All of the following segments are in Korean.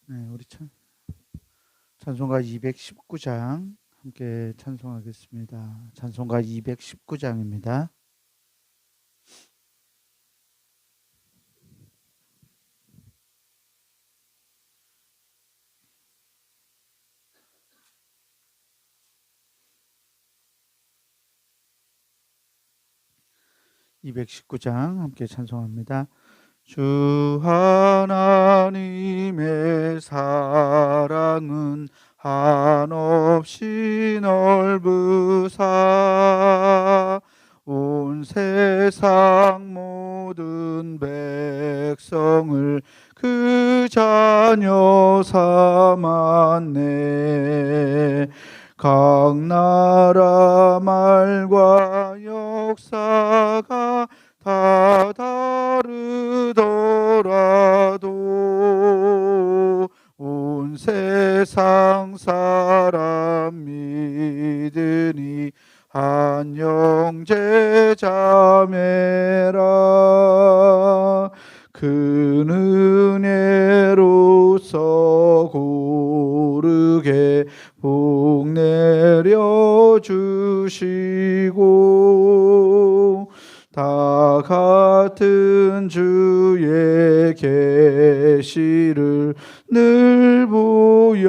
네, 우리 찬송가 219장 함께 찬송하겠습니다. 찬송가 219장입니다. 219장 함께 찬송합니다. 주 하나님의 사랑은 한없이 넓으사 온 세상 모든 백성을 그 자녀 삼았네. 각 나라 말과 역사가 다 다르더라도 온 세상 사람 믿으니 한 형제 자매라. 그 은혜로서 고르게 복 내려 주시고 다 같은 주의 계시를 늘 보여주시네.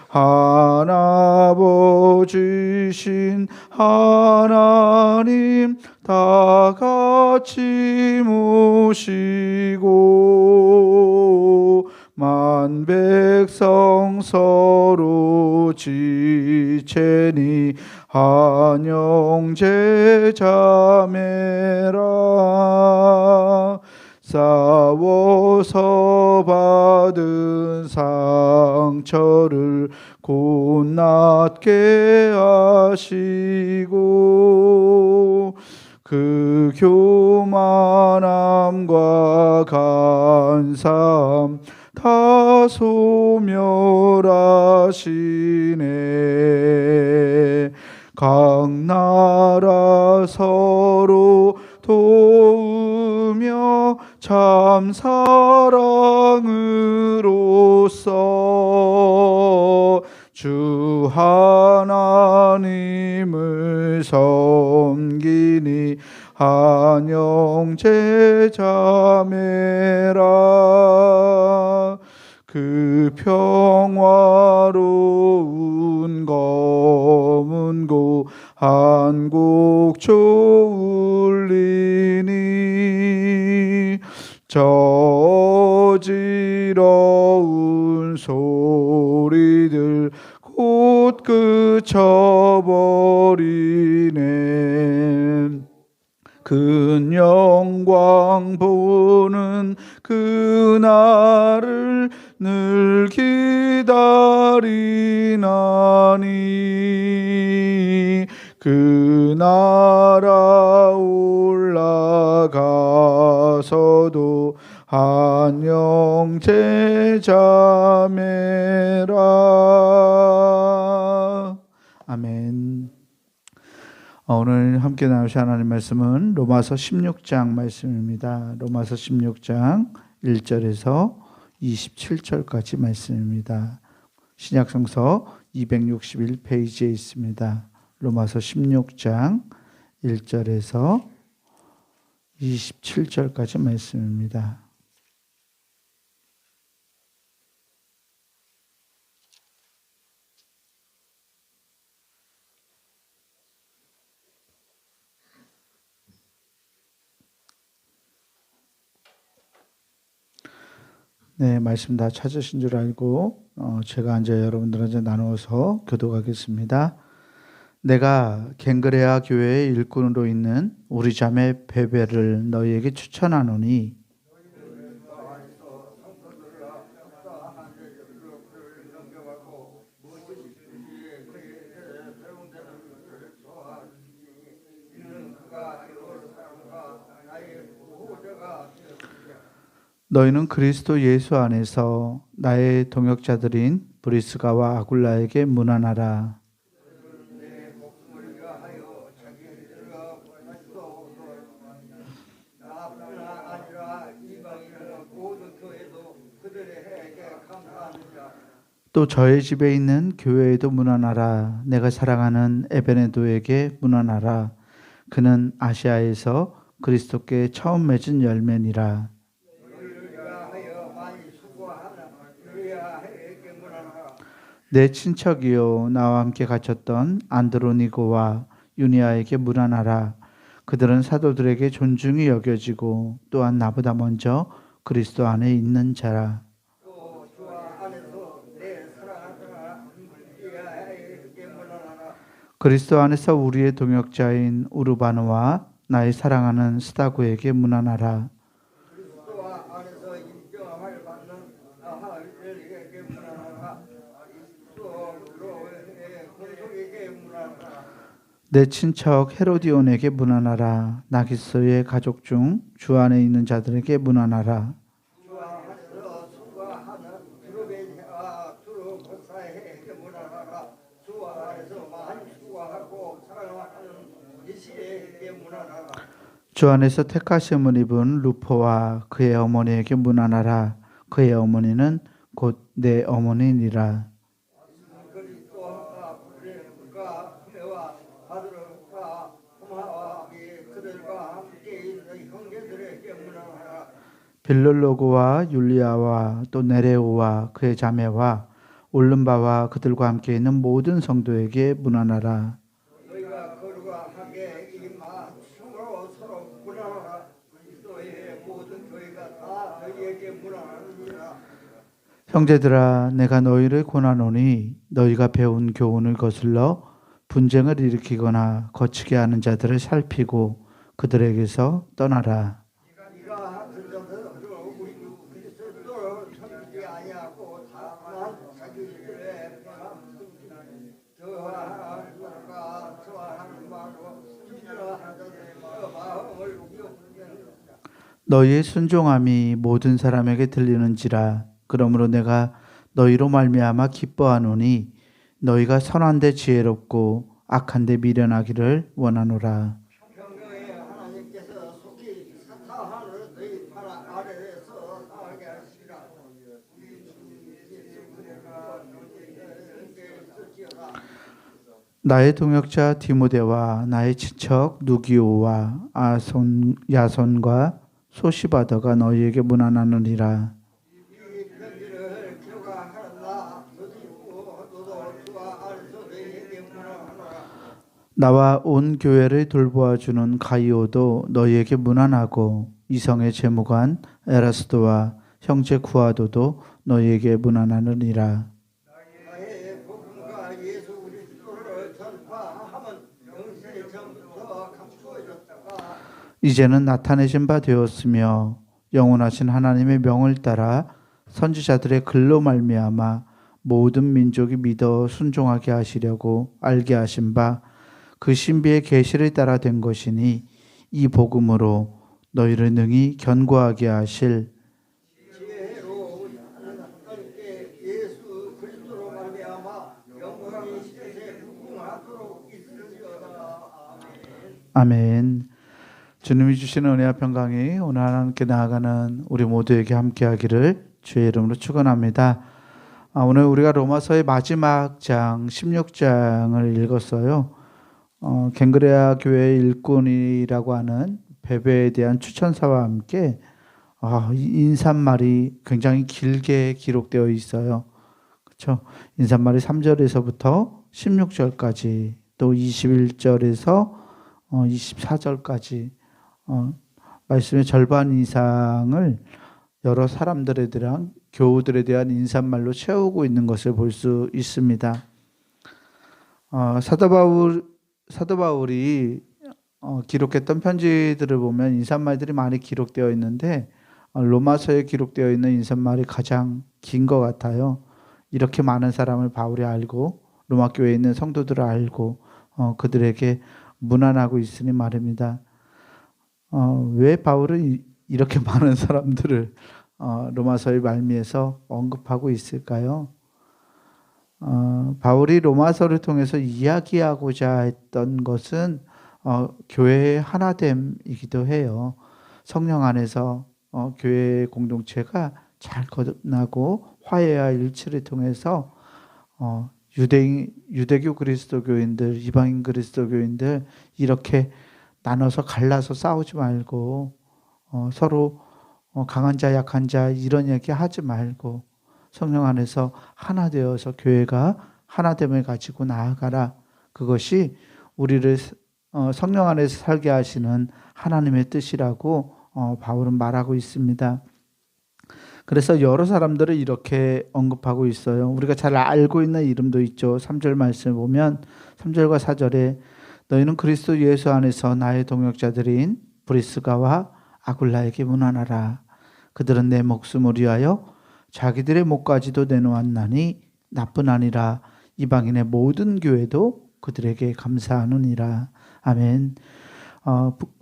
하나버지신 하나님 다 같이 모시고 만 백성 서로 지체니 한 형제 자매라. 싸워서 받은 상처를 곧 낫게 하시고 그 교만함과 간사함 다 소멸하시네. 각 나라 서로 도우며 참 사랑으로써 주 하나님을 섬기니 한 형제 자매라. 그 평화로운 검은 곳 한곡조 울리니 저 어지러운 소리들 곧 그쳐버리네. 큰 영광 보는 그날을 늘 기다리나니 그 나라 올라가서도 한 형제 자매라. 아멘. 오늘 함께 나누실 하나님 말씀은 로마서 16장 말씀입니다. 로마서 16장 1절에서 27절까지 말씀입니다. 신약성서 261페이지에 있습니다. 로마서 16장 1절에서 27절까지 말씀입니다. 네, 말씀 다 찾으신 줄 알고 제가 이제 여러분들한테 나누어서 교독하겠습니다. 내가 갱그레아 교회의 일꾼으로 있는 우리 자매 베베를 너희에게 추천하노니 너희는 그리스도 예수 안에서 나의 동역자들인 브리스가와 아굴라에게 문안하라. 또 저의 집에 있는 교회에도 문안하라. 내가 사랑하는 에베네도에게 문안하라. 그는 아시아에서 그리스도께 처음 맺은 열매니라. 내 친척이요 나와 함께 갇혔던 안드로니고와 유니아에게 문안하라. 그들은 사도들에게 존중이 여겨지고 또한 나보다 먼저 그리스도 안에 있는 자라. 그리스도 안에서 우리의 동역자인 우르바노와 나의 사랑하는 스다구에게 문안하라. 내 친척 헤로디온에게 문안하라. 나기소의 가족 중 주 안에 있는 자들에게 문안하라. 주 안에서 택하심을 입은 루포와 그의 어머니에게 문안하라. 그의 어머니는 곧 내 어머니니라. 빌롤로고와 율리아와 또 네레오와 그의 자매와 올른바와 그들과 함께 있는 모든 성도에게 문안하라. 형제들아, 내가 너희를 권하노니 너희가 배운 교훈을 거슬러 분쟁을 일으키거나 거치게 하는 자들을 살피고 그들에게서 떠나라. 너희의 순종함이 모든 사람에게 들리는지라. 그러므로 내가 너희로 말미암아 기뻐하노니 너희가 선한데 지혜롭고 악한데 미련하기를 원하노라. 나의 동역자 디모데와 나의 친척 누기오와 야손과 소시바더가 너희에게 문안하느니라. 나와 온 교회를 돌보아주는 가이오도 너희에게 문안하고 이성의 재무관 에라스도와 형제 구아도도 너희에게 문안하느니라. 이제는 나타내신 바 되었으며 영원하신 하나님의 명을 따라 선지자들의 글로 말미암아 모든 민족이 믿어 순종하게 하시려고 알게 하신 바 그 신비의 계시를 따라 된 것이니 이 복음으로 너희를 능히 견고하게 하실 아멘. 주님이 주시는 은혜와 평강이 오늘 하나님께 나아가는 우리 모두에게 함께하기를 주의 이름으로 축원합니다. 오늘 우리가 로마서의 마지막 장 16장을 읽었어요. 갱그레아 교회의 일꾼이라고 하는 베베에 대한 추천사와 함께 인사말이 굉장히 길게 기록되어 있어요. 그렇죠? 인사말이 3절에서부터 16절까지 또 21절에서 24절까지 말씀의 절반 이상을 여러 사람들에 대한 교우들에 대한 인사말로 채우고 있는 것을 볼 수 있습니다. 사도 바울이 기록했던 편지들을 보면 인사말들이 많이 기록되어 있는데 로마서에 기록되어 있는 인사말이 가장 긴 것 같아요. 이렇게 많은 사람을 바울이 알고 로마 교회에 있는 성도들을 알고 그들에게 문안하고 있으니 말입니다. 왜 바울은 이렇게 많은 사람들을 로마서의 말미에서 언급하고 있을까요? 바울이 로마서를 통해서 이야기하고자 했던 것은 교회의 하나됨이기도 해요. 성령 안에서 교회의 공동체가 잘 거듭나고 화해와 일치를 통해서 유대교 그리스도교인들, 이방인 그리스도교인들 이렇게 나눠서 갈라서 싸우지 말고 서로 강한 자 약한 자 이런 얘기 하지 말고 성령 안에서 하나 되어서 교회가 하나됨을 가지고 나아가라. 그것이 우리를 성령 안에서 살게 하시는 하나님의 뜻이라고 바울은 말하고 있습니다. 그래서 여러 사람들을 이렇게 언급하고 있어요. 우리가 잘 알고 있는 이름도 있죠. 3절 말씀 보면 3절과 4절에 너희는 그리스도 예수 안에서 나의 동역자들인 브리스가와 아굴라에게 문안하라. 그들은 내 목숨을 위하여 자기들의 목까지도 내놓았나니 나뿐 아니라 이방인의 모든 교회도 그들에게 감사하느니라. 아멘.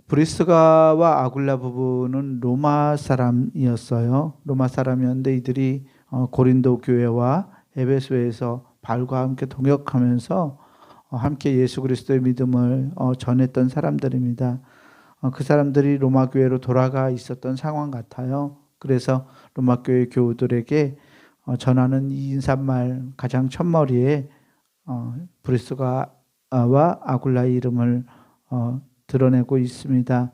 브리스가와 아굴라 부부는 로마 사람이었어요. 로마 사람이었는데 이들이 고린도 교회와 에베소에서 바울과 함께 동역하면서 함께 예수 그리스도의 믿음을 전했던 사람들입니다. 그 사람들이 로마 교회로 돌아가 있었던 상황 같아요. 그래서 로마 교회 교우들에게 전하는 이 인사말 가장 첫머리에 브리스가와 아굴라의 이름을 드러내고 있습니다.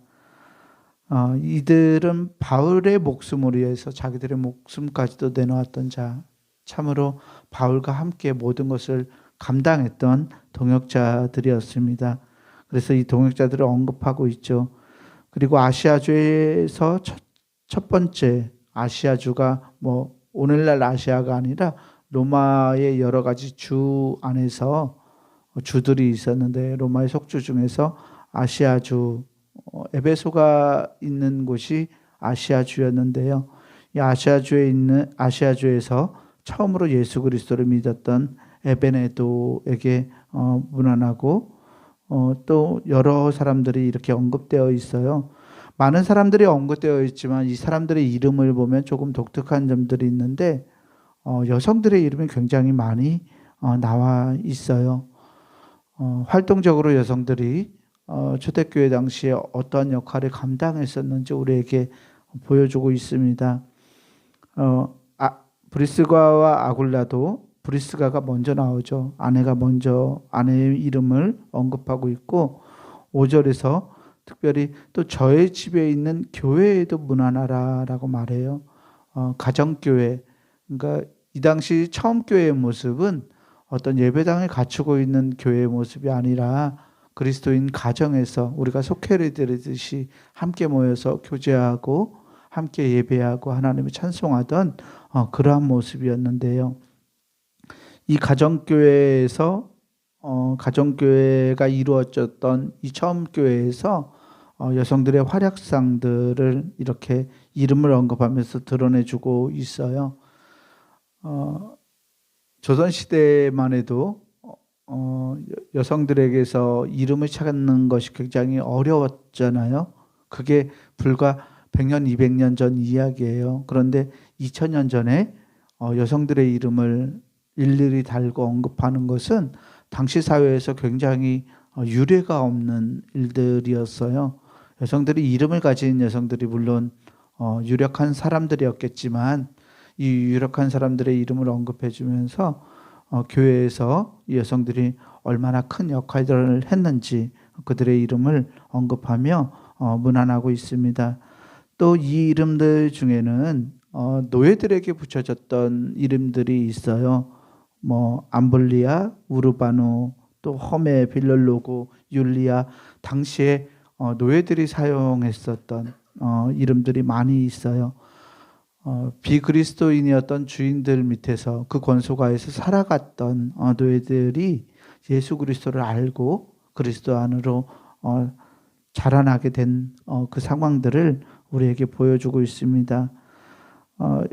이들은 바울의 목숨을 위해서 자기들의 목숨까지도 내놓았던 자, 참으로 바울과 함께 모든 것을 감당했던 동역자들이었습니다. 그래서 이 동역자들을 언급하고 있죠. 그리고 아시아주에서 첫 번째 아시아주가 오늘날 아시아가 아니라 로마의 여러 가지 주 안에서 주들이 있었는데 로마의 속주 중에서 아시아주, 에베소가 있는 곳이 아시아주였는데요. 이 아시아주에서 처음으로 예수 그리스도를 믿었던 에베네도에게 문안하고 또 여러 사람들이 이렇게 언급되어 있어요. 많은 사람들이 언급되어 있지만 이 사람들의 이름을 보면 조금 독특한 점들이 있는데 여성들의 이름이 굉장히 많이 나와 있어요. 활동적으로 여성들이 초대교회 당시에 어떤 역할을 감당했었는지 우리에게 보여주고 있습니다. 브리스가와 아굴라도 브리스가가 먼저 나오죠. 아내가 먼저 아내의 이름을 언급하고 있고 5절에서 특별히 또 저의 집에 있는 교회에도 문안하라라고 말해요. 가정교회. 그러니까 이 당시 처음 교회의 모습은 어떤 예배당을 갖추고 있는 교회의 모습이 아니라 그리스도인 가정에서 우리가 속회를 드리듯이 함께 모여서 교제하고 함께 예배하고 하나님을 찬송하던 그러한 모습이었는데요. 이 가정교회에서 가정교회가 이루어졌던 이 처음 교회에서 여성들의 활약상들을 이렇게 이름을 언급하면서 드러내주고 있어요. 조선시대만 해도 여성들에게서 이름을 찾는 것이 굉장히 어려웠잖아요. 그게 불과 100년, 200년 전 이야기예요. 그런데 2000년 전에 여성들의 이름을 일일이 달고 언급하는 것은 당시 사회에서 굉장히 유례가 없는 일들이었어요. 여성들이 이름을 가진 여성들이 물론 유력한 사람들이었겠지만 이 유력한 사람들의 이름을 언급해 주면서 교회에서 여성들이 얼마나 큰 역할들을 했는지 그들의 이름을 언급하며 문안하고 있습니다. 또 이 이름들 중에는 노예들에게 붙여졌던 이름들이 있어요. 암블리아, 우르바노, 또 허메, 빌럴로고, 율리아 당시에 노예들이 사용했었던 이름들이 많이 있어요. 비그리스도인이었던 주인들 밑에서 그 권소가에서 살아갔던 노예들이 예수 그리스도를 알고 그리스도 안으로 자라나게 된 그 상황들을 우리에게 보여주고 있습니다.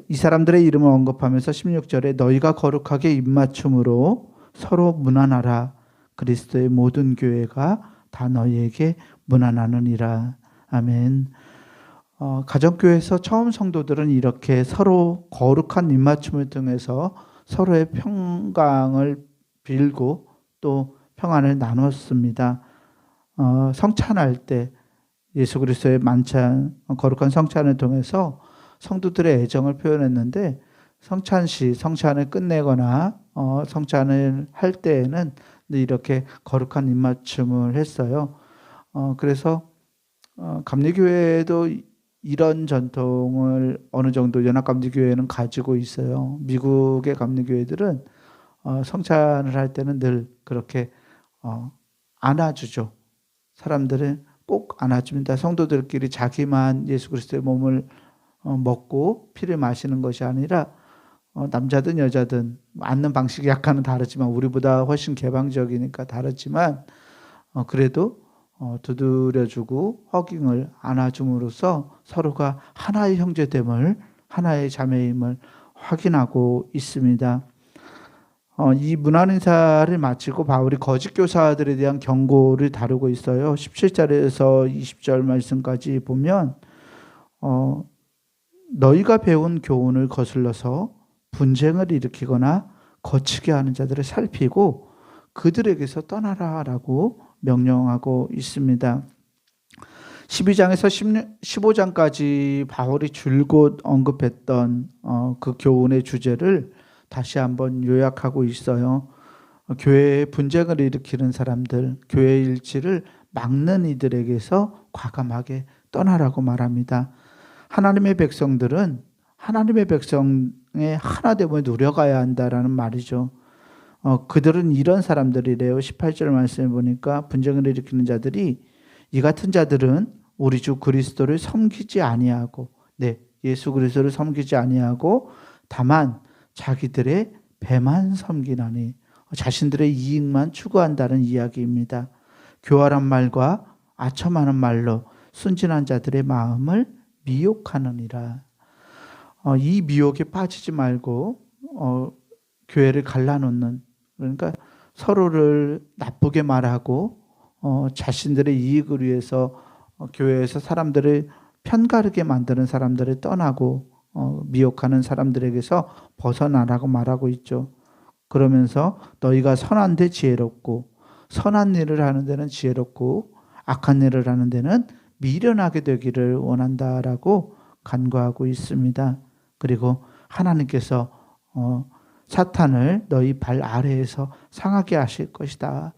이 사람들의 이름을 언급하면서 16절에 너희가 거룩하게 입맞춤으로 서로 문안하라. 그리스도의 모든 교회가 다 너희에게 문안하느니라. 아멘. 가정교회에서 처음 성도들은 이렇게 서로 거룩한 입맞춤을 통해서 서로의 평강을 빌고 또 평안을 나눴습니다. 성찬할 때 예수 그리스도의 만찬, 거룩한 성찬을 통해서 성도들의 애정을 표현했는데 성찬을 끝내거나 성찬을 할 때에는 이렇게 거룩한 입맞춤을 했어요. 그래서 감리교회도 이런 전통을 어느 정도 연합감리교회는 가지고 있어요. 미국의 감리교회들은 성찬을 할 때는 늘 그렇게 안아주죠. 사람들은 꼭 안아줍니다. 성도들끼리 자기만 예수 그리스도의 몸을 먹고 피를 마시는 것이 아니라 남자든 여자든 안는 방식이 약간은 다르지만 우리보다 훨씬 개방적이니까 다르지만 그래도 두드려주고 허깅을 안아줌으로써 서로가 하나의 형제됨을, 하나의 자매임을 확인하고 있습니다. 이 문안 인사를 마치고 바울이 거짓 교사들에 대한 경고를 다루고 있어요. 17절에서 20절 말씀까지 보면 너희가 배운 교훈을 거슬러서 분쟁을 일으키거나 거치게 하는 자들을 살피고 그들에게서 떠나라라고 명령하고 있습니다. 12장에서 15장까지 바울이 줄곧 언급했던 그 교훈의 주제를 다시 한번 요약하고 있어요. 교회에 분쟁을 일으키는 사람들, 교회의 일치를 막는 이들에게서 과감하게 떠나라고 말합니다. 하나님의 백성들은 하나님의 백성의 하나됨을 누려가야 한다라는 말이죠. 그들은 이런 사람들이래요. 18절 말씀해 보니까 분쟁을 일으키는 자들이 이 같은 자들은 우리 주 그리스도를 섬기지 아니하고 예수 그리스도를 섬기지 아니하고 다만 자기들의 배만 섬기나니 자신들의 이익만 추구한다는 이야기입니다. 교활한 말과 아첨하는 말로 순진한 자들의 마음을 미혹하느니라. 이 미혹에 빠지지 말고 교회를 갈라놓는, 그러니까 서로를 나쁘게 말하고 자신들의 이익을 위해서 교회에서 사람들을 편가르게 만드는 사람들을 떠나고 미혹하는 사람들에게서 벗어나라고 말하고 있죠. 그러면서 너희가 선한 데 지혜롭고 선한 일을 하는 데는 지혜롭고 악한 일을 하는 데는 미련하게 되기를 원한다라고 간구하고 있습니다. 그리고 하나님께서 사탄을 너희 발 아래에서 상하게 하실 것이다.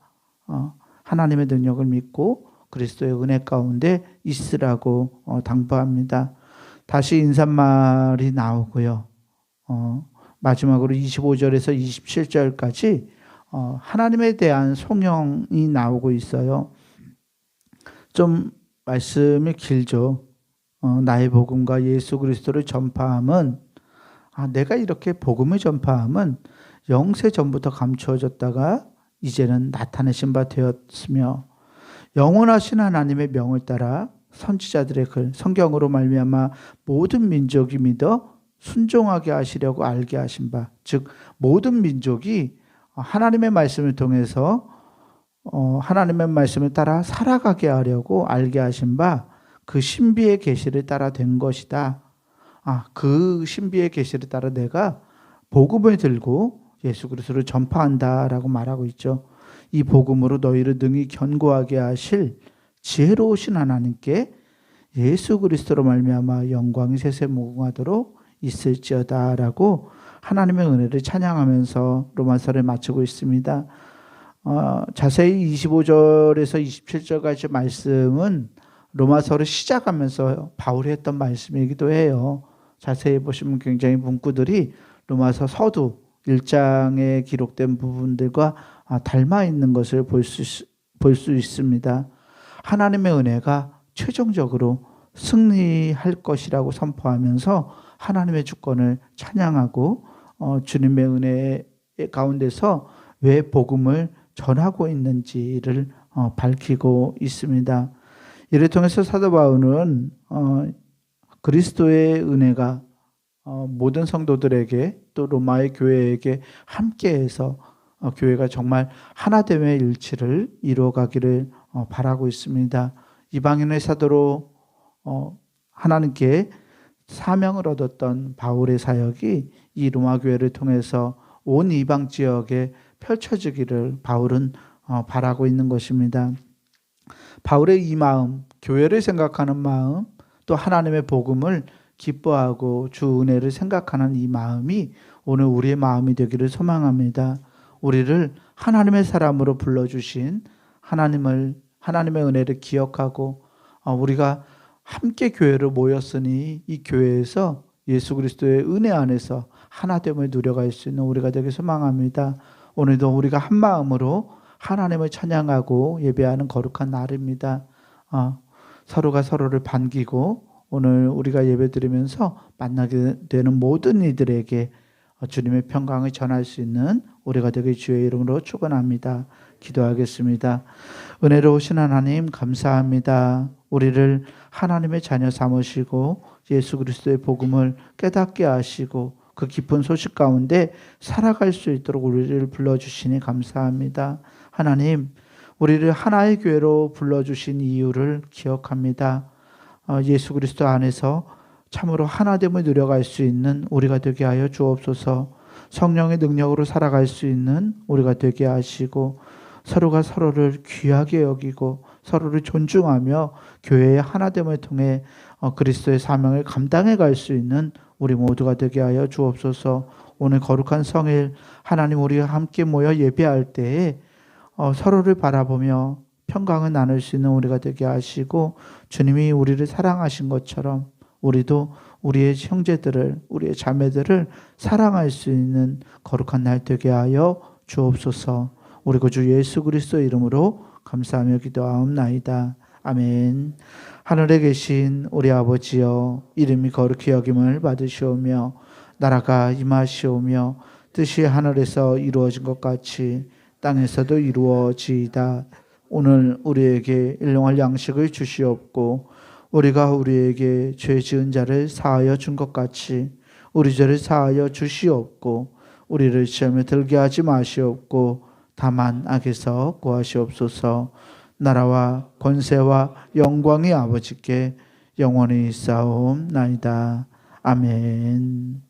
하나님의 능력을 믿고 그리스도의 은혜 가운데 있으라고 당부합니다. 다시 인사말이 나오고요. 마지막으로 25절에서 27절까지 하나님에 대한 송영이 나오고 있어요. 좀 말씀이 길죠. 나의 복음과 예수 그리스도를 전파함은 내가 이렇게 복음을 전파함은 영세 전부터 감추어졌다가 이제는 나타내신 바 되었으며 영원하신 하나님의 명을 따라 선지자들의 글 성경으로 말미암아 모든 민족이 믿어 순종하게 하시려고 알게 하신 바, 즉 모든 민족이 하나님의 말씀을 통해서 하나님의 말씀을 따라 살아가게 하려고 알게 하신 바 그 신비의 계시를 따라 된 것이다. 그 신비의 계시를 따라 내가 복음을 들고 예수 그리스도를 전파한다라고 말하고 있죠. 이 복음으로 너희를 능히 견고하게 하실 지혜로우신 하나님께 예수 그리스도로 말미암아 영광이 세세무궁하도록 있을지어다라고 하나님의 은혜를 찬양하면서 로마서를 마치고 있습니다. 자세히 25절에서 27절까지 말씀은 로마서를 시작하면서 바울이 했던 말씀이기도 해요. 자세히 보시면 굉장히 문구들이 로마서 서두 1장에 기록된 부분들과 닮아 있는 것을 볼 수 있습니다. 하나님의 은혜가 최종적으로 승리할 것이라고 선포하면서 하나님의 주권을 찬양하고 주님의 은혜 가운데서 왜 복음을 전하고 있는지를 밝히고 있습니다. 이를 통해서 사도 바울은 그리스도의 은혜가 모든 성도들에게 또 로마의 교회에게 함께해서 교회가 정말 하나됨의 일치를 이루어가기를 바라고 있습니다. 이방인의 사도로 하나님께 사명을 얻었던 바울의 사역이 이 로마 교회를 통해서 온 이방 지역에 펼쳐지기를 바울은 바라고 있는 것입니다. 바울의 이 마음, 교회를 생각하는 마음, 또 하나님의 복음을 기뻐하고 주 은혜를 생각하는 이 마음이 오늘 우리의 마음이 되기를 소망합니다. 우리를 하나님의 사람으로 불러주신 하나님의 은혜를 기억하고 우리가 함께 교회로 모였으니 이 교회에서 예수 그리스도의 은혜 안에서 하나됨을 누려갈 수 있는 우리가 되길 소망합니다. 오늘도 우리가 한 마음으로 하나님을 찬양하고 예배하는 거룩한 날입니다. 서로가 서로를 반기고 오늘 우리가 예배드리면서 만나게 되는 모든 이들에게 주님의 평강을 전할 수 있는 우리가 되길 주의 이름으로 축원합니다. 기도하겠습니다. 은혜로우신 하나님 감사합니다. 우리를 하나님의 자녀 삼으시고 예수 그리스도의 복음을 깨닫게 하시고 그 깊은 소식 가운데 살아갈 수 있도록 우리를 불러주시니 감사합니다. 하나님, 우리를 하나의 교회로 불러주신 이유를 기억합니다. 예수 그리스도 안에서 참으로 하나됨을 누려갈 수 있는 우리가 되게 하여 주옵소서. 성령의 능력으로 살아갈 수 있는 우리가 되게 하시고 서로가 서로를 귀하게 여기고 서로를 존중하며 교회의 하나됨을 통해 그리스도의 사명을 감당해 갈 수 있는 우리 모두가 되게 하여 주옵소서. 오늘 거룩한 성일 하나님 우리가 함께 모여 예배할 때에 서로를 바라보며 평강을 나눌 수 있는 우리가 되게 하시고 주님이 우리를 사랑하신 것처럼 우리도 우리의 형제들을 우리의 자매들을 사랑할 수 있는 거룩한 날 되게 하여 주옵소서. 우리 구주 예수 그리스도 이름으로 감사하며 기도하옵나이다. 아멘. 하늘에 계신 우리 아버지여, 이름이 거룩히 여김을 받으시오며 나라가 임하시오며 뜻이 하늘에서 이루어진 것 같이 땅에서도 이루어지이다. 오늘 우리에게 일용할 양식을 주시옵고 우리가 우리에게 죄 지은 자를 사하여 준 것 같이 우리 죄를 사하여 주시옵고 우리를 시험에 들게 하지 마시옵고 다만 악에서 구하시옵소서. 나라와 권세와 영광이 아버지께 영원히 있사옵나이다. 아멘.